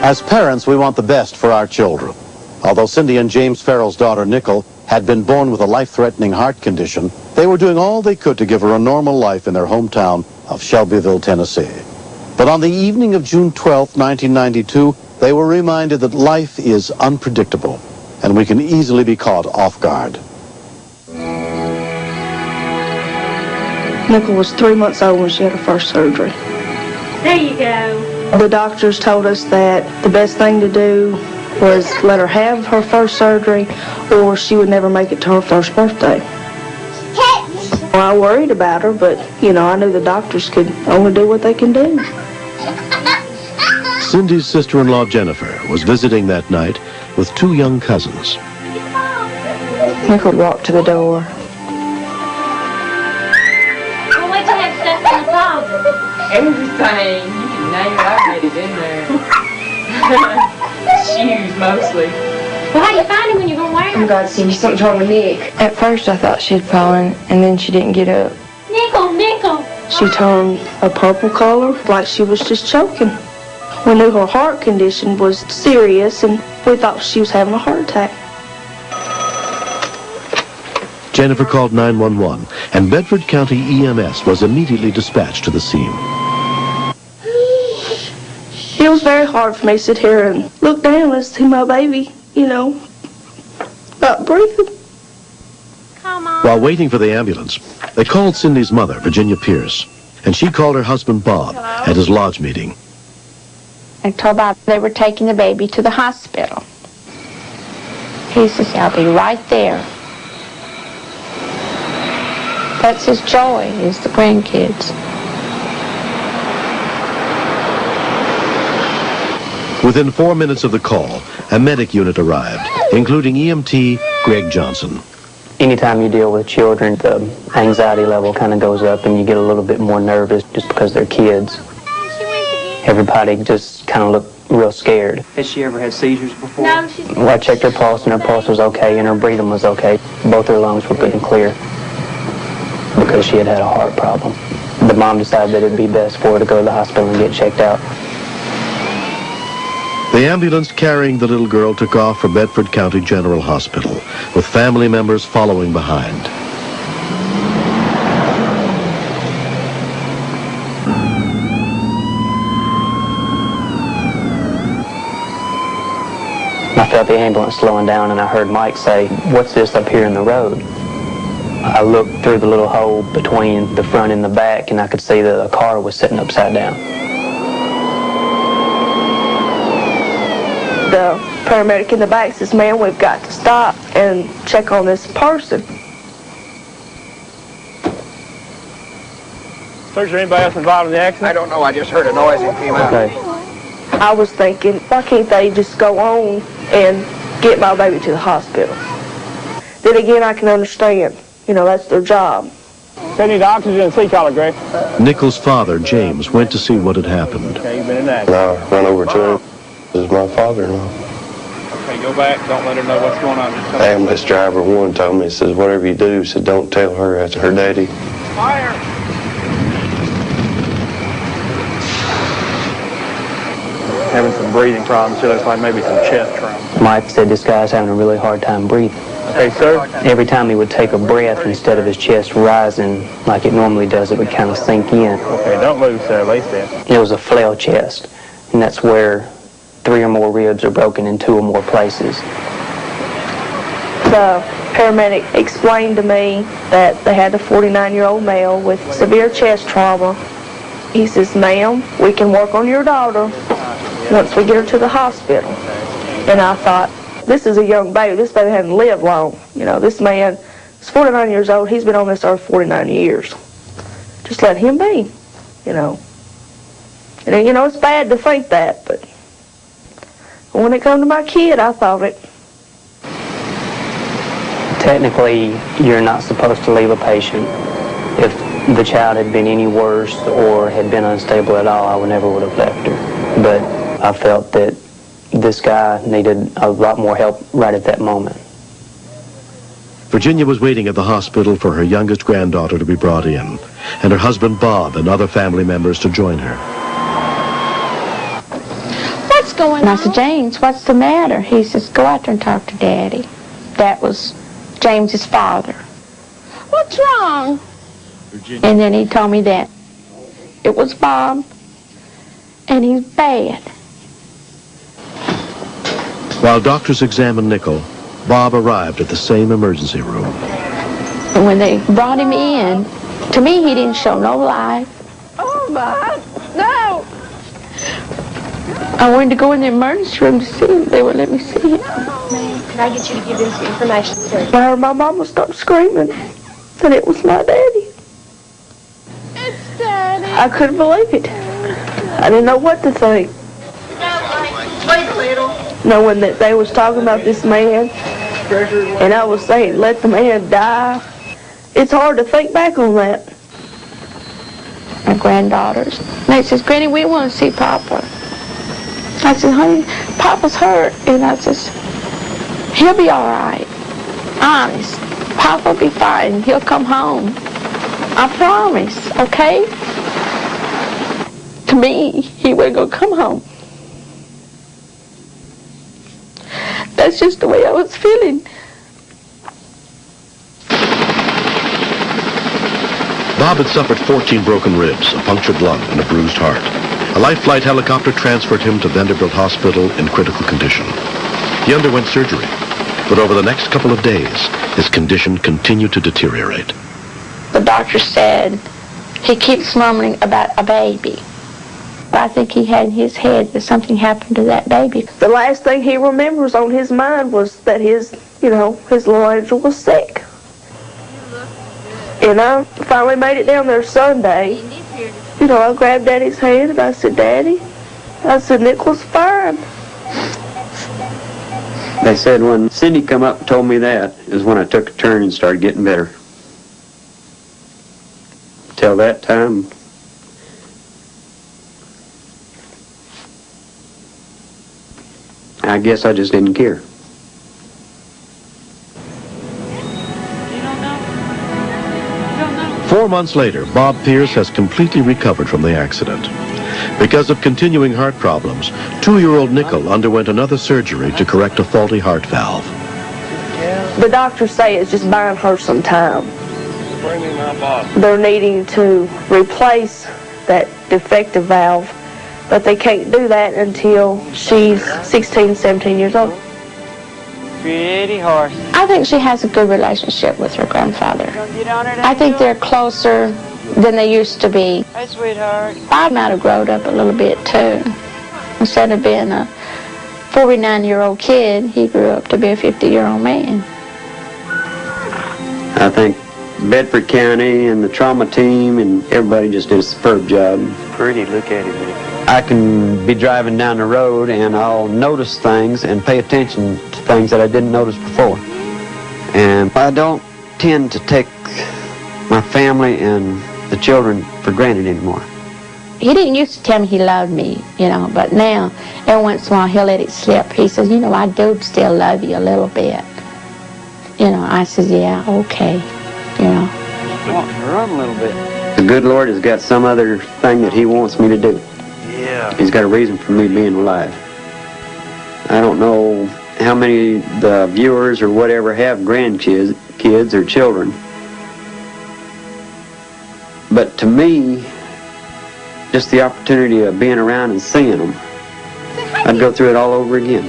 As parents, we want the best for our children. Although Cindy and James Farrell's daughter, Nicole, had been born with a life-threatening heart condition, they were doing all they could to give her a normal life in their hometown of Shelbyville, Tennessee. But on the evening of June 12, 1992, they were reminded that life is unpredictable, and we can easily be caught off guard. Nicole was 3 months old when she had her first surgery. There you go. The doctors told us that the best thing to do was let her have her first surgery or she would never make it to her first birthday. Well, I worried about her, but, I knew the doctors could only do what they can do. Cindy's sister-in-law, Jennifer, was visiting that night with 2 young cousins. Nicole walked to the door. Well, wait till I have stuff in the closet. Everything. You can name it, I'll get it in there. Shoes, mostly. Well, how do you find him when you're going to wear Oh, him? God, Cindy, something's wrong with Nick. At first, I thought she'd fallen, and then she didn't get up. Nickel. She turned a purple color, like she was just choking. We knew her heart condition was serious, and we thought she was having a heart attack. Jennifer called 911, and Bedford County EMS was immediately dispatched to the scene. It was very hard for me to sit here and look down and see my baby, not breathing. Come on. While waiting for the ambulance, they called Cindy's mother, Virginia Pierce, and she called her husband, Bob, at his lodge meeting. I told Bob they were taking the baby to the hospital. He says, I'll be right there. That's his joy, is the grandkids. Within 4 minutes of the call, a medic unit arrived, including EMT Greg Johnson. Anytime you deal with children, the anxiety level kind of goes up and you get a little bit more nervous just because they're kids. Everybody just kind of looked real scared. Has she ever had seizures before? No, she's... Well, I checked her pulse and her pulse was okay and her breathing was okay. Both her lungs were good and clear because she had a heart problem. The mom decided that it'd be best for her to go to the hospital and get checked out. The ambulance carrying the little girl took off for Bedford County General Hospital, with family members following behind. I felt the ambulance slowing down and I heard Mike say, "What's this up here in the road?" I looked through the little hole between the front and the back and I could see that a car was sitting upside down. The paramedic in the back says, "Man, we've got to stop and check on this person." Sir, is there anybody else involved in the accident? I don't know. I just heard a noise and came out. Okay. I was thinking, why can't they just go on and get my baby to the hospital? Then again, I can understand. That's their job. They need oxygen and C-collar, Greg. Nichols' father, James, went to see what had happened. Okay, you've been in that. And I run over to him. This is my father-in-law. Okay, go back. Don't let her know what's going on. Just tell her. Ambulance driver one told me, he says, whatever you do, said, don't tell her that's her daddy. Fire! Having some breathing problems. She looks like maybe some chest trauma. Mike said this guy's having a really hard time breathing. Okay, sir. Every time he would take a breath, instead of his chest rising like it normally does, it would kind of sink in. Okay, don't move, sir. Lay still. It was a flail chest, and that's where 3 or more ribs are broken in 2 or more places. The paramedic explained to me that they had a 49-year-old male with severe chest trauma. He says, "Ma'am, we can work on your daughter once we get her to the hospital." And I thought, this is a young baby. This baby hasn't lived long. This man is 49 years old. He's been on this earth 49 years. Just let him be, And, it's bad to think that, but when it comes to my kid, I thought it. Technically, you're not supposed to leave a patient. If the child had been any worse or had been unstable at all, I never would have left her. But I felt that this guy needed a lot more help right at that moment. Virginia was waiting at the hospital for her youngest granddaughter to be brought in, and her husband Bob and other family members to join her. What's going on? And I said, James, what's the matter? He says, go out there and talk to Daddy. That was James's father. What's wrong? Virginia. And then he told me that it was Bob, and he's bad. While doctors examined Nickel, Bob arrived at the same emergency room. And when they brought him in, to me, he didn't show no life. Oh, Bob, no! I wanted to go in the emergency room to see him. They would let me see him. Can I get you to give them some information, sir? I heard my mama start screaming that it was my daddy. It's Daddy. I couldn't believe it. I didn't know what to think. Wait a little. Knowing that they was talking about this man, and I was saying, let the man die. It's hard to think back on that. My granddaughters. And they says, Granny, we want to see Papa. I said, honey, Papa's hurt. And I says, he'll be all right. Honest. Papa'll be fine. He'll come home. I promise, okay? To me, he wasn't going to come home. That's just the way I was feeling. Bob had suffered 14 broken ribs, a punctured lung, and a bruised heart. A life flight helicopter transferred him to Vanderbilt Hospital in critical condition. He underwent surgery, but over the next couple of days, his condition continued to deteriorate. The doctor said he keeps murmuring about a baby. I think he had in his head that something happened to that baby. The last thing he remembers on his mind was that his little angel was sick. And I finally made it down there Sunday. I grabbed Daddy's hand and I said, Daddy, I said, Nickel's fine. They said when Cindy come up and told me that is when I took a turn and started getting better. Till that time, I guess I just didn't care. 4 months later, Bob Pierce has completely recovered from the accident. Because of continuing heart problems, 2-year-old Nickel underwent another surgery to correct a faulty heart valve. The doctors say it's just buying her some time. Bring me my box. They're needing to replace that defective valve, but they can't do that until she's 16, 17 years old. Pretty horse. I think she has a good relationship with her grandfather. I think they're closer than they used to be. Hey, sweetheart. Bob might have grown up a little bit too. Instead of being a 49-year-old kid, he grew up to be a 50-year-old man. I think Bedford County and the trauma team and everybody just did a superb job. Pretty, look at it. I can be driving down the road and I'll notice things and pay attention to things that I didn't notice before. And I don't tend to take my family and the children for granted anymore. He didn't used to tell me he loved me, but now, every once in a while, he'll let it slip. He says, I do still love you a little bit. I says, yeah, okay, Run a little bit. The good Lord has got some other thing that he wants me to do. Yeah. He's got a reason for me being alive. I don't know how many the viewers or whatever have grandkids kids or children. But to me, just the opportunity of being around and seeing them, I'd go through it all over again.